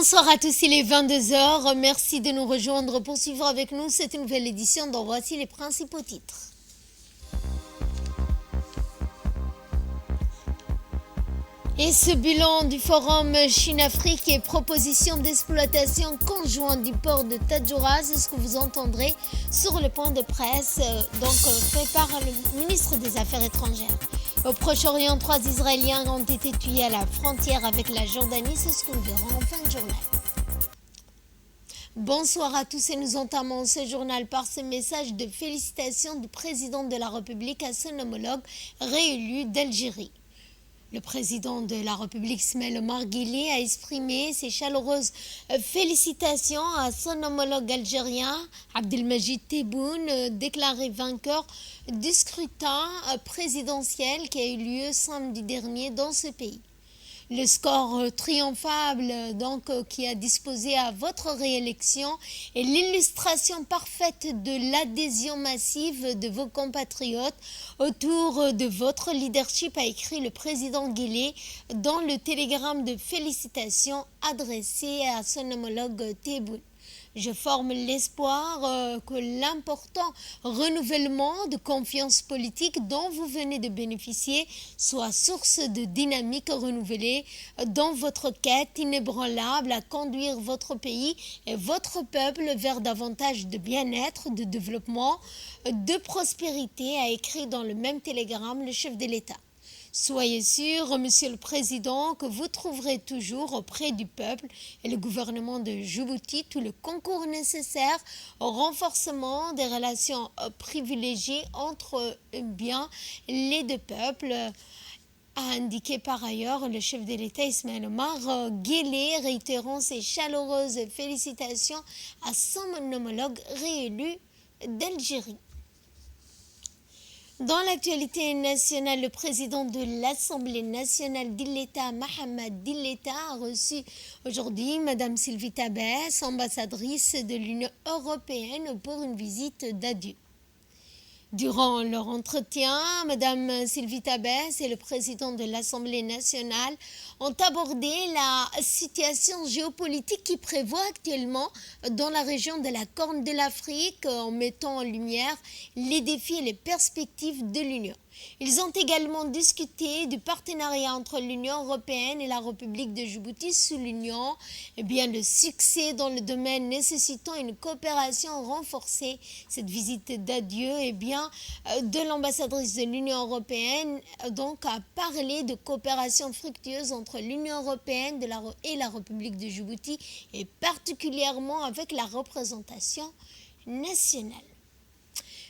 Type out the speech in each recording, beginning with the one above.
Bonsoir à tous, il est 22 heures. Merci de nous rejoindre pour suivre avec nous cette nouvelle édition dont voici les principaux titres. Et ce bilan du forum Chine-Afrique et proposition d'exploitation conjointe du port de Tadjoura, c'est ce que vous entendrez sur le point de presse fait par le ministre des Affaires étrangères. Au Proche-Orient, 3 Israéliens ont été tués à la frontière avec la Jordanie, c'est ce que nous verrons en fin de journal. Bonsoir à tous et nous entamons ce journal par ce message de félicitations du président de la République à son homologue réélu d'Algérie. Le président de la République, Ismaël Omar Guelleh, a exprimé ses chaleureuses félicitations à son homologue algérien, Abdelmajid Tebboune, déclaré vainqueur du scrutin présidentiel qui a eu lieu samedi dernier dans ce pays. Le score triomphable qui a disposé à votre réélection est l'illustration parfaite de l'adhésion massive de vos compatriotes autour de votre leadership, a écrit le président Guelleh dans le télégramme de félicitations adressé à son homologue Tebboune. Je forme l'espoir que l'important renouvellement de confiance politique dont vous venez de bénéficier soit source de dynamique renouvelée dans votre quête inébranlable à conduire votre pays et votre peuple vers davantage de bien-être, de développement, de prospérité, a écrit dans le même télégramme le chef de l'État. Soyez sûr, Monsieur le Président, que vous trouverez toujours auprès du peuple et le gouvernement de Djibouti tout le concours nécessaire au renforcement des relations privilégiées entre les deux peuples, a indiqué par ailleurs le chef de l'État Ismaël Omar Guelleh, réitérant ses chaleureuses félicitations à son homologue réélu d'Algérie. Dans l'actualité nationale, le président de l'Assemblée nationale d'Illeta, Mohamed Dilleta, a reçu aujourd'hui Mme Sylvie Tabès, ambassadrice de l'Union européenne, pour une visite d'adieu. Durant leur entretien, Mme Sylvie Tabès et le président de l'Assemblée nationale ont abordé la situation géopolitique qui prévaut actuellement dans la région de la Corne de l'Afrique en mettant en lumière les défis et les perspectives de l'Union. Ils ont également discuté du partenariat entre l'Union européenne et la République de Djibouti, soulignant le succès dans le domaine nécessitant une coopération renforcée. Cette visite d'adieu de l'ambassadrice de l'Union européenne a parlé de coopération fructueuse entre l'Union européenne et la République de Djibouti et particulièrement avec la représentation nationale.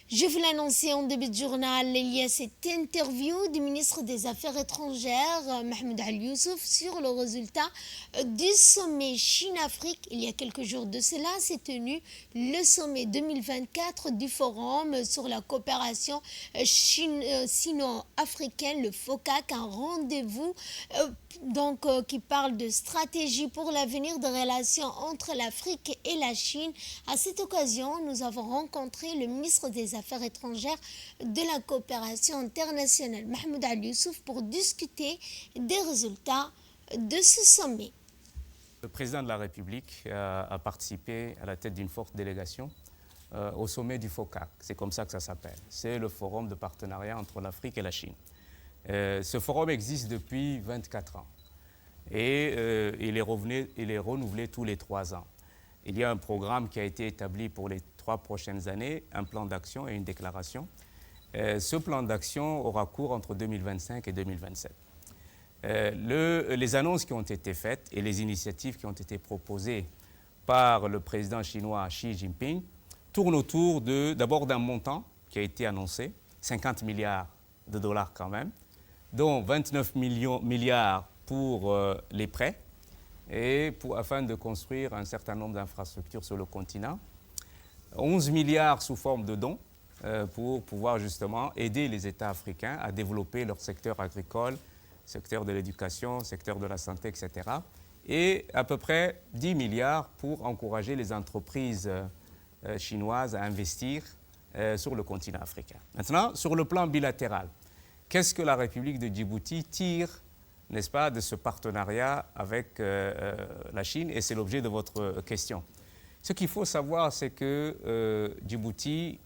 Je vous l'annonçais en début de journal, il y a cette interview du ministre des Affaires étrangères, Mahmoud Al-Youssouf, sur le résultat du sommet Chine-Afrique. Il y a quelques jours de cela s'est tenu le sommet 2024 du Forum sur la coopération sino-africaine, le FOCAC, un rendez-vous qui parle de stratégie pour l'avenir des relations entre l'Afrique et la Chine. À cette occasion, nous avons rencontré le ministre des Affaires étrangères de la coopération internationale, Mahmoud Al-Youssouf, pour discuter des résultats de ce sommet. Le président de la République a participé à la tête d'une forte délégation au sommet du FOCAC. C'est comme ça que ça s'appelle. C'est le forum de partenariat entre l'Afrique et la Chine. Ce forum existe depuis 24 ans et il est renouvelé tous les 3 ans. Il y a un programme qui a été établi pour les 3 prochaines années, un plan d'action et une déclaration. Ce plan d'action aura cours entre 2025 et 2027. Les annonces qui ont été faites et les initiatives qui ont été proposées par le président chinois Xi Jinping tournent autour d'abord d'un montant qui a été annoncé, 50 milliards de dollars quand même, dont 29 milliards pour les prêts afin de construire un certain nombre d'infrastructures sur le continent, 11 milliards sous forme de dons pour pouvoir justement aider les États africains à développer leur secteur agricole, secteur de l'éducation, secteur de la santé, etc. Et à peu près 10 milliards pour encourager les entreprises chinoises à investir sur le continent africain. Maintenant, sur le plan bilatéral, qu'est-ce que la République de Djibouti tire n'est-ce pas, de ce partenariat avec la Chine, et c'est l'objet de votre question. Ce qu'il faut savoir, c'est que Djibouti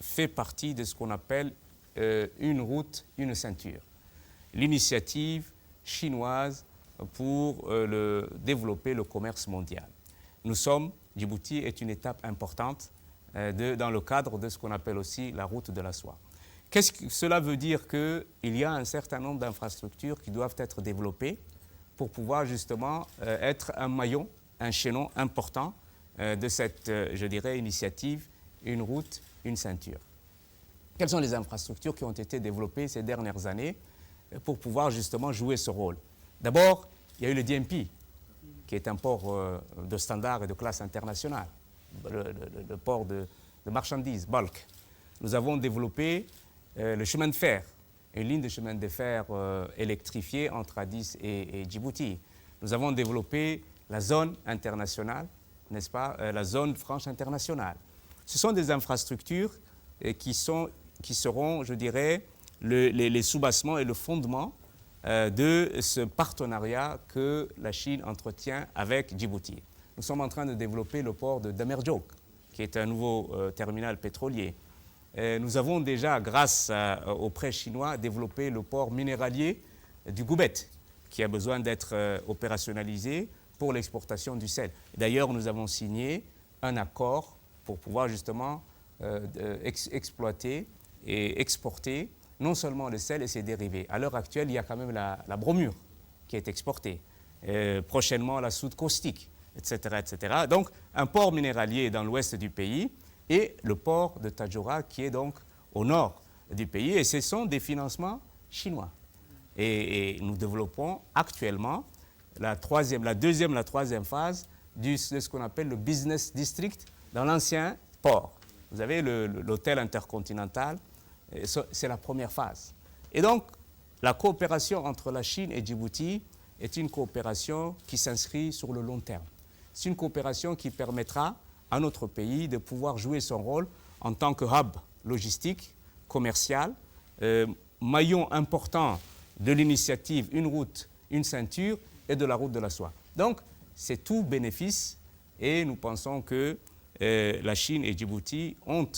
fait partie de ce qu'on appelle une route, une ceinture. L'initiative chinoise pour développer le commerce mondial. Djibouti est une étape importante dans le cadre de ce qu'on appelle aussi la route de la soie. Qu'est-ce que cela veut dire? Qu'il y a un certain nombre d'infrastructures qui doivent être développées pour pouvoir justement être un maillon, un chaînon important de cette, je dirais, initiative, une route, une ceinture. Quelles sont les infrastructures qui ont été développées ces dernières années pour pouvoir justement jouer ce rôle? D'abord, il y a eu le DMP, qui est un port de standard et de classe internationale, le port de marchandises, bulk. Nous avons développé le chemin de fer, une ligne de chemin de fer électrifiée entre Addis et Djibouti. Nous avons développé la zone internationale, n'est-ce pas, la zone franche internationale. Ce sont des infrastructures qui seront, je dirais, les soubassements et le fondement de ce partenariat que la Chine entretient avec Djibouti. Nous sommes en train de développer le port de Damerjok, qui est un nouveau terminal pétrolier. Nous avons déjà, grâce aux prêts chinois, développé le port minéralier du Goubet, qui a besoin d'être opérationnalisé pour l'exportation du sel. D'ailleurs, nous avons signé un accord pour pouvoir justement exploiter et exporter non seulement le sel et ses dérivés. À l'heure actuelle, il y a quand même la bromure qui est exportée. Prochainement, la soude caustique, etc., etc. Donc, un port minéralier dans l'ouest du pays et le port de Tadjoura qui est donc au nord du pays. Et ce sont des financements chinois. Et nous développons actuellement la troisième phase de ce qu'on appelle le business district dans l'ancien port. Vous avez l'hôtel intercontinental, c'est la première phase. Et donc, la coopération entre la Chine et Djibouti est une coopération qui s'inscrit sur le long terme. C'est une coopération qui permettra à notre pays de pouvoir jouer son rôle en tant que hub logistique, commercial, maillon important de l'initiative Une route, une ceinture et de la route de la soie. Donc, c'est tout bénéfice et nous pensons que la Chine et Djibouti ont,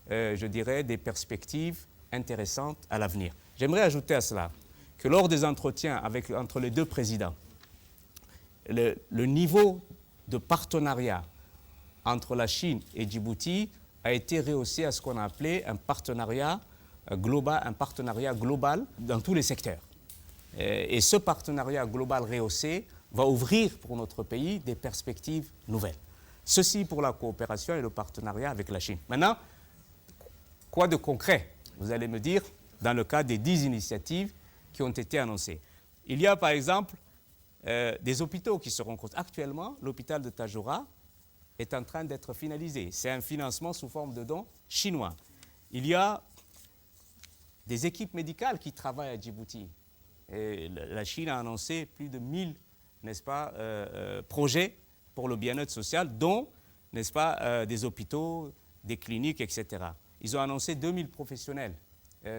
je dirais, des perspectives intéressantes à l'avenir. J'aimerais ajouter à cela que lors des entretiens entre les deux présidents, le niveau de partenariat entre la Chine et Djibouti a été rehaussé à ce qu'on a appelé un partenariat global dans tous les secteurs. Et ce partenariat global rehaussé va ouvrir pour notre pays des perspectives nouvelles. Ceci pour la coopération et le partenariat avec la Chine. Maintenant, quoi de concret, vous allez me dire, dans le cas des 10 initiatives qui ont été annoncées? Il y a par exemple des hôpitaux qui seront construits. Actuellement, l'hôpital de Tadjoura est en train d'être finalisé. C'est un financement sous forme de dons chinois. Il y a des équipes médicales qui travaillent à Djibouti. Et la Chine a annoncé plus de 1000, n'est-ce pas, projets pour le bien-être social, dont, n'est-ce pas, des hôpitaux, des cliniques, etc. Ils ont annoncé 2000 professionnels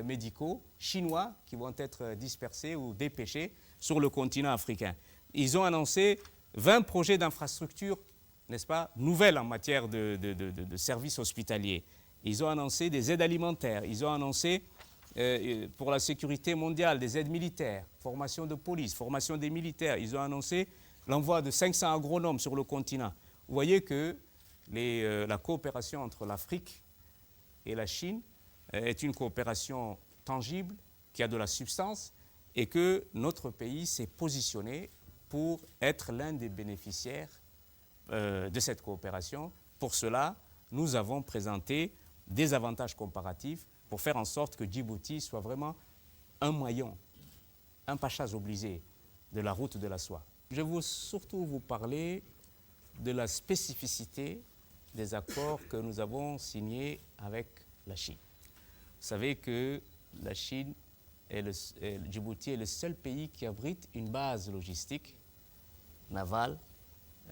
médicaux chinois qui vont être dispersés ou dépêchés sur le continent africain. Ils ont annoncé 20 projets d'infrastructures, n'est-ce pas, nouvelles en matière de services hospitaliers. Ils ont annoncé des aides alimentaires, ils ont annoncé pour la sécurité mondiale des aides militaires, formation de police, formation des militaires. Ils ont annoncé l'envoi de 500 agronomes sur le continent. Vous voyez que la coopération entre l'Afrique et la Chine est une coopération tangible, qui a de la substance, et que notre pays s'est positionné pour être l'un des bénéficiaires de cette coopération. Pour cela, nous avons présenté des avantages comparatifs pour faire en sorte que Djibouti soit vraiment un maillon, un pachas obligé de la route de la soie. Je veux surtout vous parler de la spécificité des accords que nous avons signés avec la Chine. Vous savez que la Chine Djibouti est le seul pays qui abrite une base logistique navale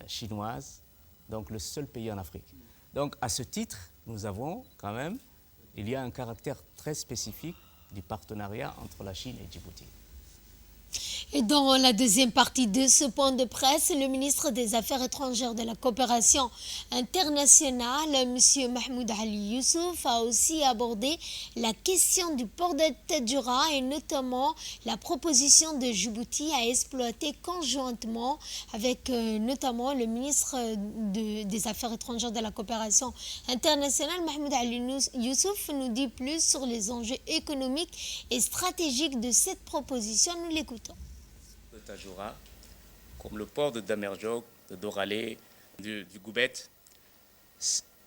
chinoise, donc le seul pays en Afrique. Donc à ce titre, nous avons quand même, il y a un caractère très spécifique du partenariat entre la Chine et Djibouti. Et dans la deuxième partie de ce point de presse, le ministre des Affaires étrangères de la coopération internationale, M. Mahmoud Ali Youssouf, a aussi abordé la question du port de Tadjoura et notamment la proposition de Djibouti à exploiter conjointement avec notamment le ministre des Affaires étrangères de la coopération internationale. Mahmoud Ali Youssouf nous dit plus sur les enjeux économiques et stratégiques de cette proposition. Nous l'écoutons. Tadjoura, comme le port de Damerjog, de Doralé, du Goubet,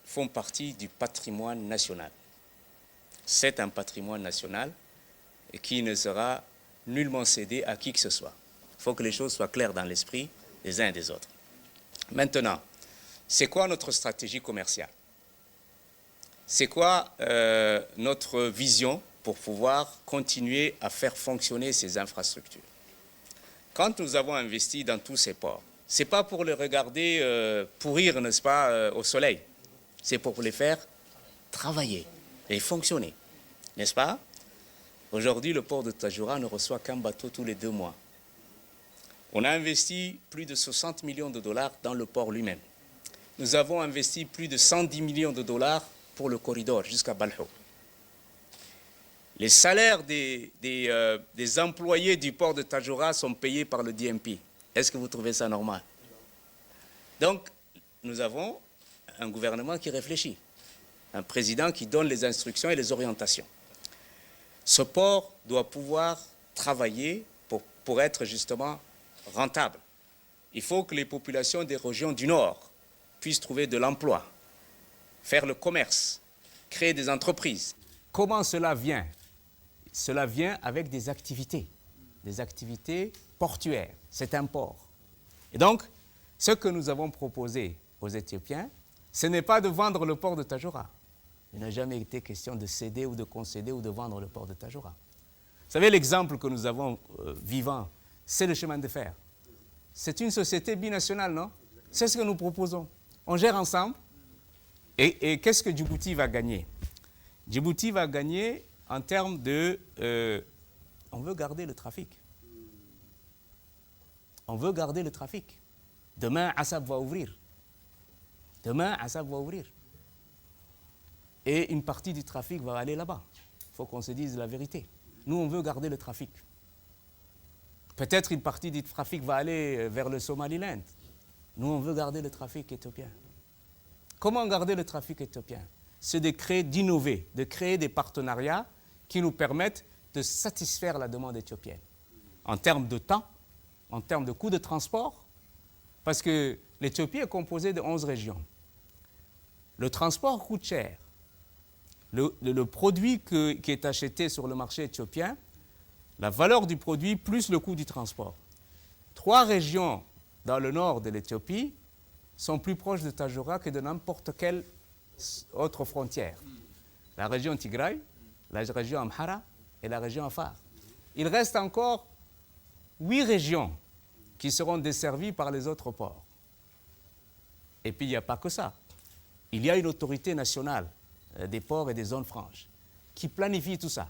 font partie du patrimoine national. C'est un patrimoine national qui ne sera nullement cédé à qui que ce soit. Il faut que les choses soient claires dans l'esprit des uns et des autres. Maintenant, c'est quoi notre stratégie commerciale? C'est quoi notre vision pour pouvoir continuer à faire fonctionner ces infrastructures? Quand nous avons investi dans tous ces ports, ce n'est pas pour les regarder pourrir, n'est-ce pas, au soleil. C'est pour les faire travailler et fonctionner, n'est-ce pas? Aujourd'hui, le port de Tadjoura ne reçoit qu'un bateau tous les 2 mois. On a investi plus de 60 millions de dollars dans le port lui-même. Nous avons investi plus de 110 millions de dollars pour le corridor jusqu'à Balho. Les salaires des employés du port de Tadjoura sont payés par le DMP. Est-ce que vous trouvez ça normal? Donc, nous avons un gouvernement qui réfléchit, un président qui donne les instructions et les orientations. Ce port doit pouvoir travailler pour être justement rentable. Il faut que les populations des régions du Nord puissent trouver de l'emploi, faire le commerce, créer des entreprises. Comment cela vient? Cela vient avec des activités portuaires. C'est un port. Et donc, ce que nous avons proposé aux Éthiopiens, ce n'est pas de vendre le port de Tadjoura. Il n'a jamais été question de céder ou de concéder ou de vendre le port de Tadjoura. Vous savez, l'exemple que nous avons vivant, c'est le chemin de fer. C'est une société binationale, non? C'est ce que nous proposons. On gère ensemble. Et qu'est-ce que Djibouti va gagner? Djibouti va gagner en termes de... on veut garder le trafic. On veut garder le trafic. Demain, Assab va ouvrir. Et une partie du trafic va aller là-bas. Il faut qu'on se dise la vérité. Nous, on veut garder le trafic. Peut-être une partie du trafic va aller vers le Somaliland. Nous, on veut garder le trafic éthiopien. Comment garder le trafic éthiopien? C'est d'innover, de créer des partenariats qui nous permettent de satisfaire la demande éthiopienne. En termes de temps, en termes de coûts de transport, parce que l'Éthiopie est composée de 11 régions. Le transport coûte cher. Le produit qui est acheté sur le marché éthiopien, la valeur du produit plus le coût du transport. 3 régions dans le nord de l'Éthiopie sont plus proches de Tadjoura que de n'importe quelle autre frontière. La région Tigray, la région Amhara et la région Afar. Il reste encore 8 régions qui seront desservies par les autres ports. Et puis il n'y a pas que ça. Il y a une autorité nationale des ports et des zones franches qui planifie tout ça.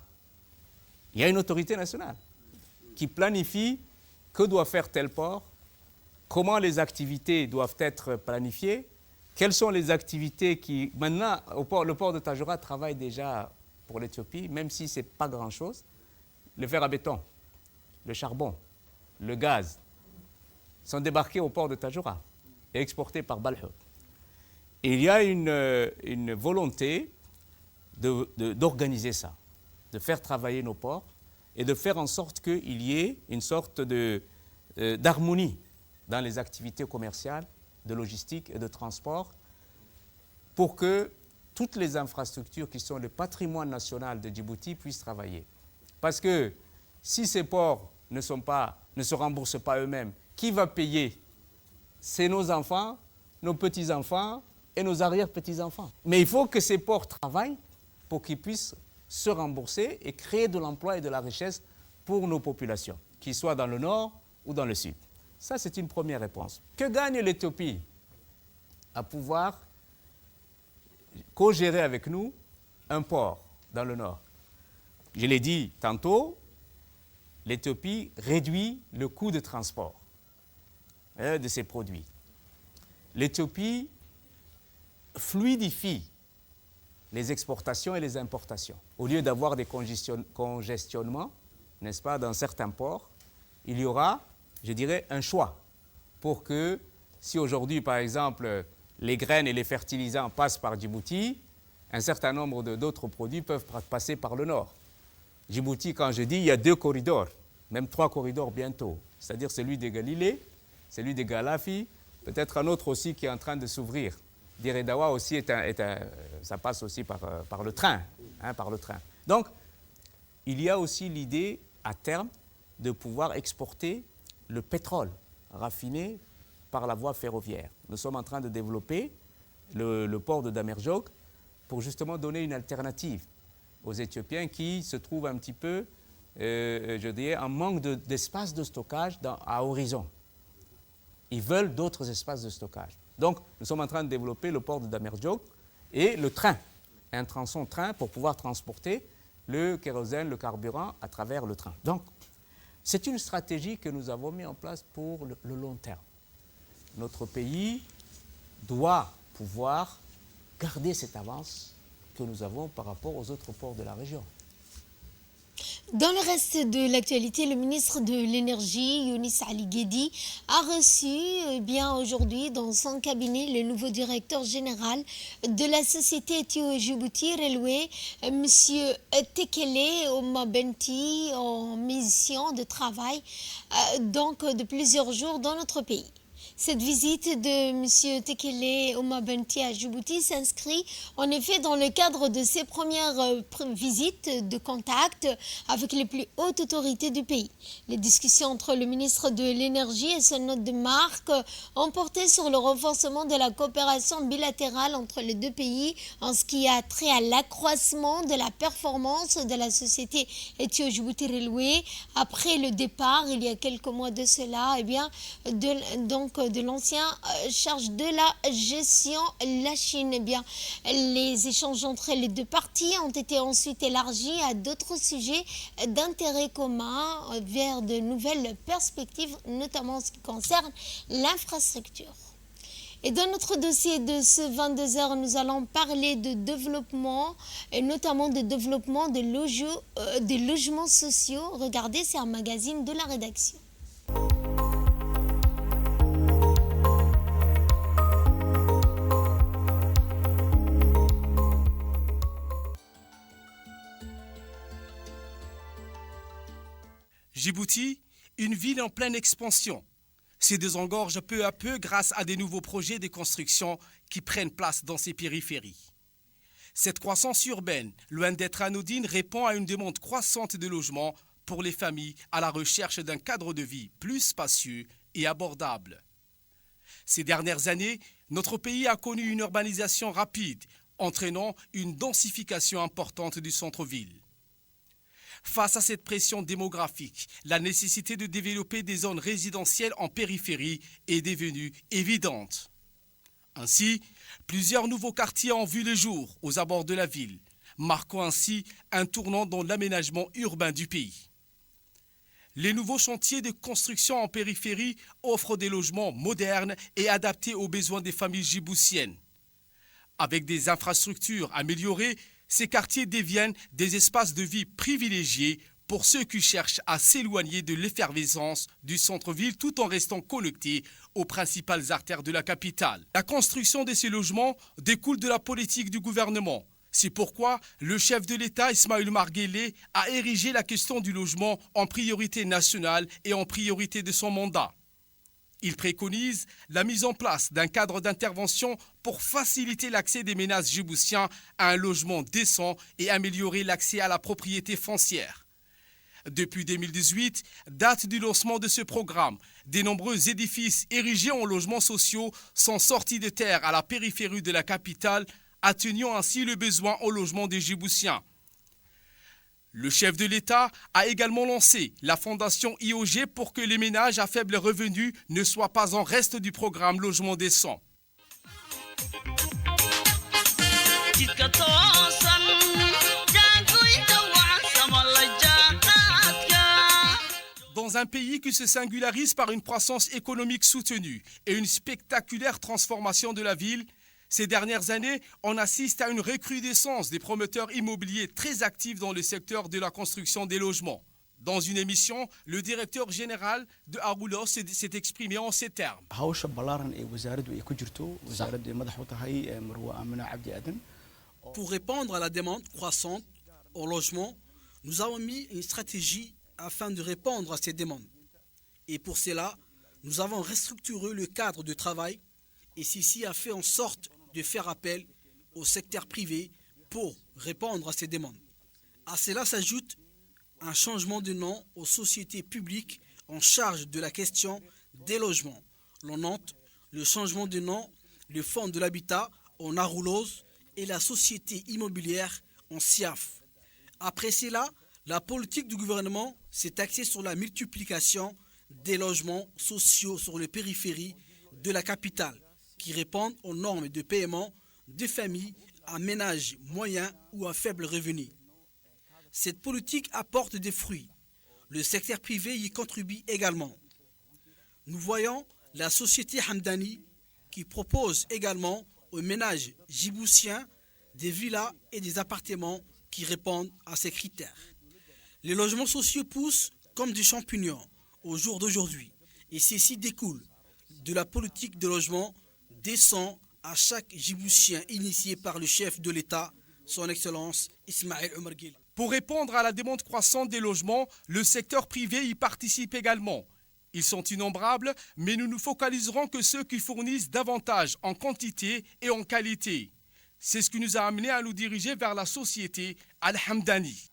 Il y a une autorité nationale qui planifie que doit faire tel port, comment les activités doivent être planifiées, quelles sont les activités qui... Maintenant, le port de Tadjoura travaille déjà pour l'Éthiopie, même si ce n'est pas grand-chose. Le fer à béton, le charbon, le gaz sont débarqués au port de Tadjoura et exportés par Balho. Et il y a une volonté d'organiser ça, de faire travailler nos ports et de faire en sorte qu'il y ait une sorte d'harmonie dans les activités commerciales, de logistique et de transport pour que toutes les infrastructures qui sont le patrimoine national de Djibouti puissent travailler. Parce que si ces ports ne se remboursent pas eux-mêmes, qui va payer? C'est nos enfants, nos petits-enfants et nos arrière-petits-enfants. Mais il faut que ces ports travaillent pour qu'ils puissent se rembourser et créer de l'emploi et de la richesse pour nos populations, qu'ils soient dans le nord ou dans le sud. Ça, c'est une première réponse. Que gagne l'Éthiopie à pouvoir co-gérer avec nous un port dans le nord? Je l'ai dit tantôt, l'Éthiopie réduit le coût de transport de ses produits. L'Éthiopie fluidifie les exportations et les importations. Au lieu d'avoir des congestionnements, n'est-ce pas, dans certains ports, il y aura, je dirais, un choix pour que, si aujourd'hui, par exemple, les graines et les fertilisants passent par Djibouti, un certain nombre d'autres produits peuvent passer par le nord. Djibouti, quand je dis, il y a 2 corridors, même 3 corridors bientôt, c'est-à-dire celui des Galilée, celui des Galafi, peut-être un autre aussi qui est en train de s'ouvrir. Diredawa aussi, ça passe aussi par le train, par le train. Donc, il y a aussi l'idée, à terme, de pouvoir exporter le pétrole raffiné par la voie ferroviaire. Nous sommes en train de développer le port de Damerjog pour justement donner une alternative aux Éthiopiens qui se trouvent un petit peu, je dirais, en manque d'espace de stockage à horizon. Ils veulent d'autres espaces de stockage. Donc, nous sommes en train de développer le port de Damerjog et le train, un tronçon train pour pouvoir transporter le kérosène, le carburant à travers le train. Donc, c'est une stratégie que nous avons mis en place pour le long terme. Notre pays doit pouvoir garder cette avance que nous avons par rapport aux autres ports de la région. Dans le reste de l'actualité, le ministre de l'Énergie, Younis Ali Guedi, a reçu aujourd'hui dans son cabinet le nouveau directeur général de la société Ethio-Djibouti Railway, M. Tekele Omabenti, en mission de travail de plusieurs jours dans notre pays. Cette visite de M. Tekele Omabenti à Djibouti s'inscrit en effet dans le cadre de ses premières visites de contact avec les plus hautes autorités du pays. Les discussions entre le ministre de l'Énergie et son hôte de marque ont porté sur le renforcement de la coopération bilatérale entre les deux pays en ce qui a trait à l'accroissement de la performance de la société Ethio-Djibouti Railway après le départ, il y a quelques mois de cela, de l'ancien charge de la gestion, la Chine. Les échanges entre les deux parties ont été ensuite élargis à d'autres sujets d'intérêt commun vers de nouvelles perspectives, notamment en ce qui concerne l'infrastructure. Et dans notre dossier de ce 22h, nous allons parler de développement, et notamment de développement des logements sociaux. Regardez, c'est un magazine de la rédaction. Djibouti, une ville en pleine expansion, se désengorge peu à peu grâce à des nouveaux projets de construction qui prennent place dans ses périphéries. Cette croissance urbaine, loin d'être anodine, répond à une demande croissante de logements pour les familles à la recherche d'un cadre de vie plus spacieux et abordable. Ces dernières années, notre pays a connu une urbanisation rapide, entraînant une densification importante du centre-ville. Face à cette pression démographique, la nécessité de développer des zones résidentielles en périphérie est devenue évidente. Ainsi, plusieurs nouveaux quartiers ont vu le jour aux abords de la ville, marquant ainsi un tournant dans l'aménagement urbain du pays. Les nouveaux chantiers de construction en périphérie offrent des logements modernes et adaptés aux besoins des familles djiboutiennes. Avec des infrastructures améliorées, ces quartiers deviennent des espaces de vie privilégiés pour ceux qui cherchent à s'éloigner de l'effervescence du centre-ville tout en restant connectés aux principales artères de la capitale. La construction de ces logements découle de la politique du gouvernement. C'est pourquoi le chef de l'État, Ismaël Omar Guelleh, a érigé la question du logement en priorité nationale et en priorité de son mandat. Il préconise la mise en place d'un cadre d'intervention pour faciliter l'accès des ménages djiboutiens à un logement décent et améliorer l'accès à la propriété foncière. Depuis 2018, date du lancement de ce programme, de nombreux édifices érigés en logements sociaux sont sortis de terre à la périphérie de la capitale, atténuant ainsi le besoin au logement des Djiboutiens. Le chef de l'État a également lancé la fondation IOG pour que les ménages à faible revenu ne soient pas en reste du programme Logement décent. Dans un pays qui se singularise par une croissance économique soutenue et une spectaculaire transformation de la ville, ces dernières années, on assiste à une recrudescence des promoteurs immobiliers très actifs dans le secteur de la construction des logements. Dans une émission, le directeur général de Aroulos s'est exprimé en ces termes. Pour répondre à la demande croissante au logement, nous avons mis une stratégie afin de répondre à ces demandes. Et pour cela, nous avons restructuré le cadre de travail et ceci a fait en sorte de faire appel au secteur privé pour répondre à ces demandes. À cela s'ajoute un changement de nom aux sociétés publiques en charge de la question des logements. L'on note le changement de nom, le Fonds de l'habitat en Aroulos et la société immobilière en SIAF. Après cela, la politique du gouvernement s'est axée sur la multiplication des logements sociaux sur les périphéries de la capitale qui répondent aux normes de paiement de familles à ménages moyens ou à faible revenu. Cette politique apporte des fruits. Le secteur privé y contribue également. Nous voyons la société Hamdani qui propose également aux ménages djiboutiens des villas et des appartements qui répondent à ces critères. Les logements sociaux poussent comme des champignons au jour d'aujourd'hui et ceci découle de la politique de logement descend à chaque Djiboutien initié par le chef de l'État, son Excellence Ismaël Omar Guelleh. Pour répondre à la demande croissante des logements, le secteur privé y participe également. Ils sont innombrables, mais nous ne focaliserons que ceux qui fournissent davantage en quantité et en qualité. C'est ce qui nous a amené à nous diriger vers la société Al-Hamdani.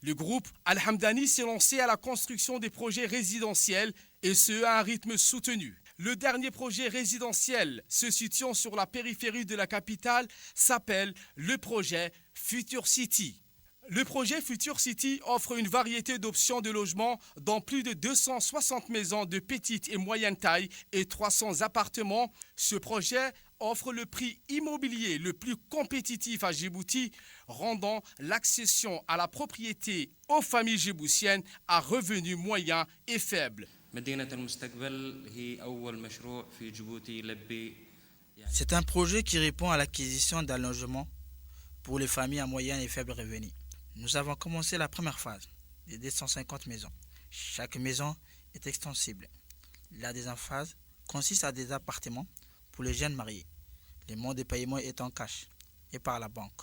Le groupe Al-Hamdani s'est lancé à la construction des projets résidentiels et ce à un rythme soutenu. Le dernier projet résidentiel se situant sur la périphérie de la capitale s'appelle le projet Future City. Le projet Future City offre une variété d'options de logement dans plus de 260 maisons de petite et moyenne taille et 300 appartements. Ce projet offre le prix immobilier le plus compétitif à Djibouti, rendant l'accession à la propriété aux familles djiboutiennes à revenus moyens et faibles. C'est un projet qui répond à l'acquisition d'un logement pour les familles à moyen et faible revenu. Nous avons commencé la première phase de 250 maisons. Chaque maison est extensible. La deuxième phase consiste à des appartements pour les jeunes mariés. Le mode de paiement est en cash et par la banque.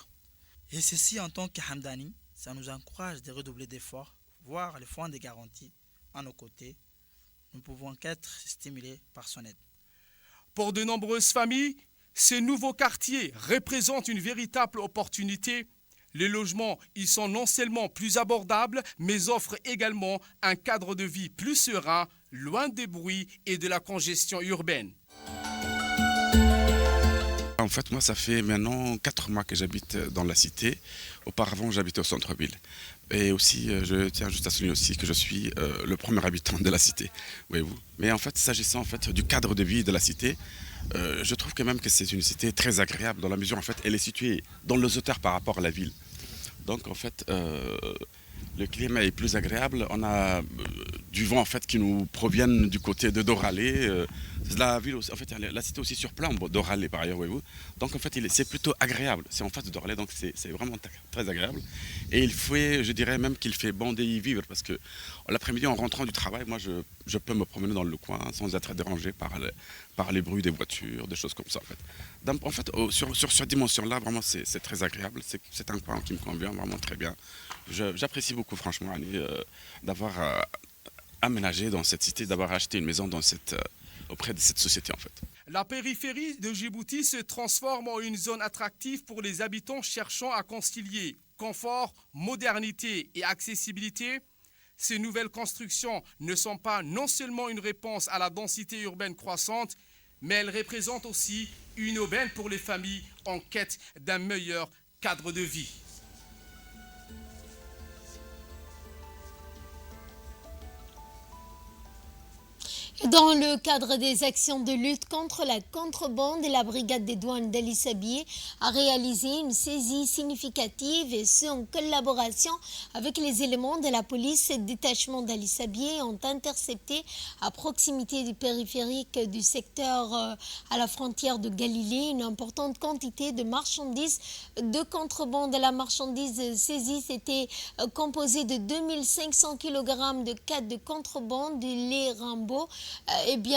Et ceci, en tant que Hamdani, ça nous encourage de redoubler d'efforts, voir le fonds de garantie à nos côtés. Nous pouvons qu'être stimulés par son aide. Pour de nombreuses familles, ces nouveaux quartiers représentent une véritable opportunité. Les logements y sont non seulement plus abordables, mais offrent également un cadre de vie plus serein, loin des bruits et de la congestion urbaine. En fait, moi, ça fait maintenant 4 mois que j'habite dans la cité. Auparavant, j'habitais au centre-ville. Et aussi, je tiens juste à souligner aussi que je suis le premier habitant de la cité, voyez-vous. Mais en fait, s'agissant en fait du cadre de vie de la cité, je trouve quand même que c'est une cité très agréable dans la mesure en fait, elle est située dans les hauteurs par rapport à la ville. Donc en fait, le climat est plus agréable. On a du vent en fait qui nous proviennent du côté de Doralé. La ville aussi, en fait, la cité aussi surplombe Doralé par ailleurs, voyez-vous. Donc en fait, c'est plutôt agréable. C'est en face de Doralé, donc c'est vraiment très agréable. Et il fait, je dirais même qu'il fait bon d'y vivre parce que l'après-midi en rentrant du travail, moi je peux me promener dans le coin sans être dérangé par les bruits des voitures, des choses comme ça en fait. Donc, en fait, sur cette dimension-là, vraiment c'est très agréable. C'est un coin qui me convient vraiment très bien. J'apprécie beaucoup franchement Annie, d'avoir aménagé dans cette cité, d'avoir acheté une maison auprès de cette société en fait. La périphérie de Djibouti se transforme en une zone attractive pour les habitants cherchant à concilier confort, modernité et accessibilité. Ces nouvelles constructions ne sont pas non seulement une réponse à la densité urbaine croissante, mais elles représentent aussi une aubaine pour les familles en quête d'un meilleur cadre de vie. Dans le cadre des actions de lutte contre la contrebande, la brigade des douanes d'Ali Sabié a réalisé une saisie significative et ce en collaboration avec les éléments de la police et détachement d'Ali Sabié ont intercepté à proximité du périphérique du secteur à la frontière de Galilée une importante quantité de marchandises de contrebande. La marchandise saisie était composée de 2500 kg de cannes de contrebande, du lait Rimbaud,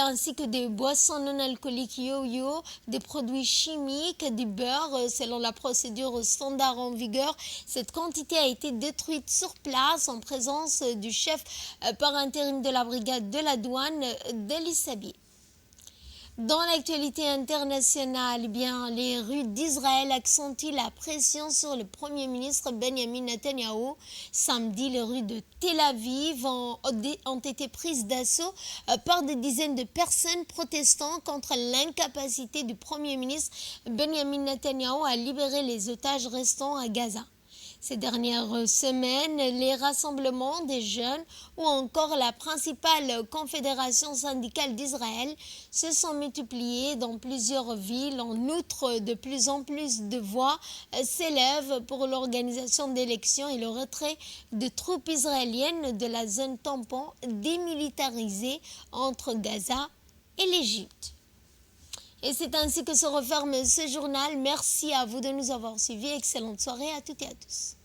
ainsi que des boissons non alcooliques yo-yo, des produits chimiques, du beurre, selon la procédure standard en vigueur. Cette quantité a été détruite sur place en présence du chef par intérim de la brigade de la douane d'Ali Sabié. Dans l'actualité internationale, les rues d'Israël accentuent la pression sur le Premier ministre Benjamin Netanyahou. Samedi, les rues de Tel Aviv ont été prises d'assaut par des dizaines de personnes protestant contre l'incapacité du Premier ministre Benjamin Netanyahou à libérer les otages restants à Gaza. Ces dernières semaines, les rassemblements des jeunes ou encore la principale confédération syndicale d'Israël se sont multipliés dans plusieurs villes. En outre, de plus en plus de voix s'élèvent pour l'organisation d'élections et le retrait de troupes israéliennes de la zone tampon démilitarisée entre Gaza et l'Égypte. Et c'est ainsi que se referme ce journal. Merci à vous de nous avoir suivis. Excellente soirée à toutes et à tous.